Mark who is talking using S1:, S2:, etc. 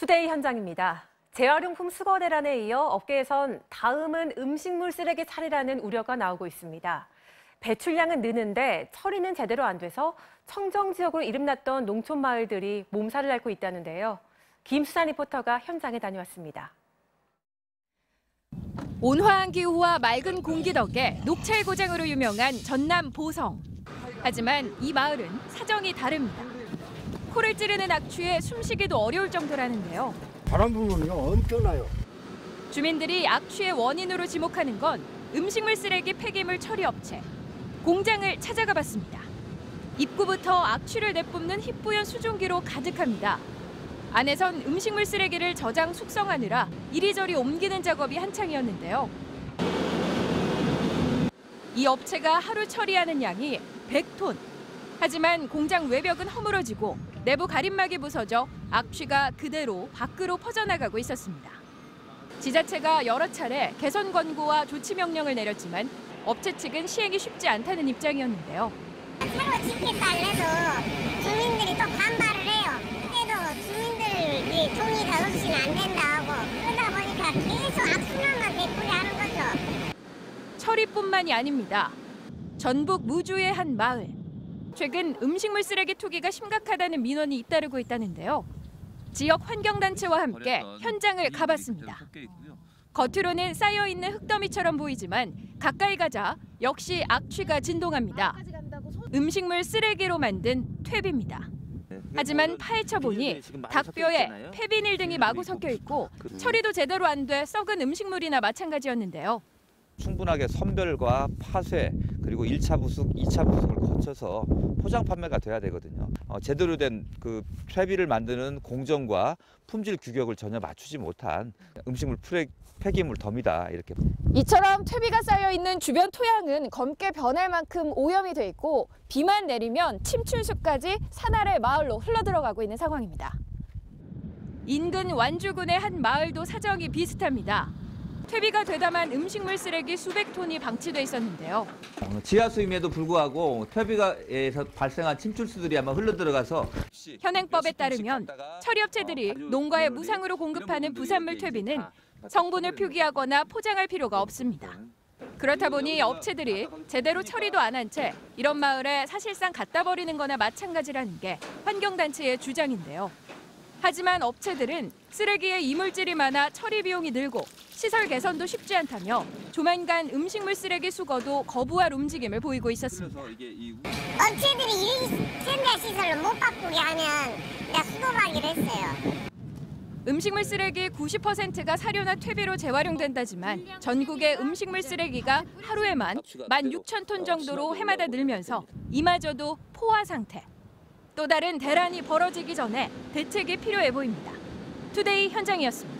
S1: 투데이 현장입니다. 재활용품 수거 대란에 이어 업계에선 다음은 음식물 쓰레기 살이라는 우려가 나오고 있습니다. 배출량은 느는데 처리는 제대로 안 돼서 청정 지역으로 이름났던 농촌 마을들이 몸살을 앓고 있다는데요. 김수산 리포터가 현장에 다녀왔습니다.
S2: 온화한 기후와 맑은 공기 덕에 녹찰 고장으로 유명한 전남 보성. 하지만 이 마을은 사정이 다릅니다. 코를 찌르는 악취에 숨쉬기도 어려울 정도라는데요.
S3: 바람 불면요 엄청나요.
S2: 주민들이 악취의 원인으로 지목하는 건 음식물 쓰레기 폐기물 처리 업체. 공장을 찾아가 봤습니다. 입구부터 악취를 내뿜는 희뿌연 수증기로 가득합니다. 안에선 음식물 쓰레기를 저장 숙성하느라 이리저리 옮기는 작업이 한창이었는데요. 이 업체가 하루 처리하는 양이 100톤. 하지만 공장 외벽은 허물어지고 내부 가림막이 부서져 악취가 그대로 밖으로 퍼져나가고 있었습니다. 지자체가 여러 차례 개선 권고와 조치 명령을 내렸지만 업체 측은 시행이 쉽지 않다는 입장이었는데요.
S4: 새로 짓겠다 해도 주민들이 또 반발을 해요. 그래도 주민들이 동의가 없이는 안 된다 하고 그러다 보니까 계속 악순환만 되풀이하는 거죠.
S2: 처리뿐만이 아닙니다. 전북 무주의 한 마을. 최근 음식물 쓰레기 투기가 심각하다는 민원이 잇따르고 있다는데요. 지역 환경단체와 함께 현장을 가봤습니다. 겉으로는 쌓여있는 흙더미처럼 보이지만 가까이 가자 역시 악취가 진동합니다. 음식물 쓰레기로 만든 퇴비입니다. 하지만 파헤쳐 보니 닭뼈에 폐비닐 등이 마구 섞여 있고 처리도 제대로 안 돼 썩은 음식물이나 마찬가지였는데요.
S5: 충분하게 선별과 파쇄 그리고 1차 부숙, 2차 부숙을 거쳐서 포장 판매가 돼야 되거든요. 제대로 된 그 퇴비를 만드는 공정과 품질 규격을 전혀 맞추지 못한 음식물 폐기물 덤이다 이렇게.
S2: 이처럼 퇴비가 쌓여 있는 주변 토양은 검게 변할 만큼 오염이 돼 있고 비만 내리면 침출수까지 산아래 마을로 흘러들어가고 있는 상황입니다. 인근 완주군의 한 마을도 사정이 비슷합니다. 퇴비가 되담한 음식물 쓰레기 수백 톤이 방치돼 있었는데요.
S6: 지하수임에도 불구하고 퇴비가에서 발생한 침출수들이 아마 흘러들어가서
S2: 현행법에 따르면 처리업체들이 농가에 무상으로 공급하는 부산물 퇴비는 성분을 표기하거나 포장할 필요가 없습니다. 그렇다 보니 업체들이 제대로 처리도 안 한 채 이런 마을에 사실상 갖다 버리는 거나 마찬가지라는 게 환경단체의 주장인데요. 하지만 업체들은 쓰레기에 이물질이 많아 처리 비용이 늘고 시설 개선도 쉽지 않다며 조만간 음식물 쓰레기 수거도 거부할 움직임을 보이고 있었습니다.
S4: 업체들이 이 현대 시설로 못 바꾸게 하면 내가 수도하기로 했어요.
S2: 음식물 쓰레기 90%가 사료나 퇴비로 재활용된다지만 전국의 음식물 쓰레기가 하루에만 16,000톤 정도로 해마다 늘면서 이마저도 포화 상태. 또 다른 대란이 벌어지기 전에 대책이 필요해 보입니다. 투데이 현장이었습니다.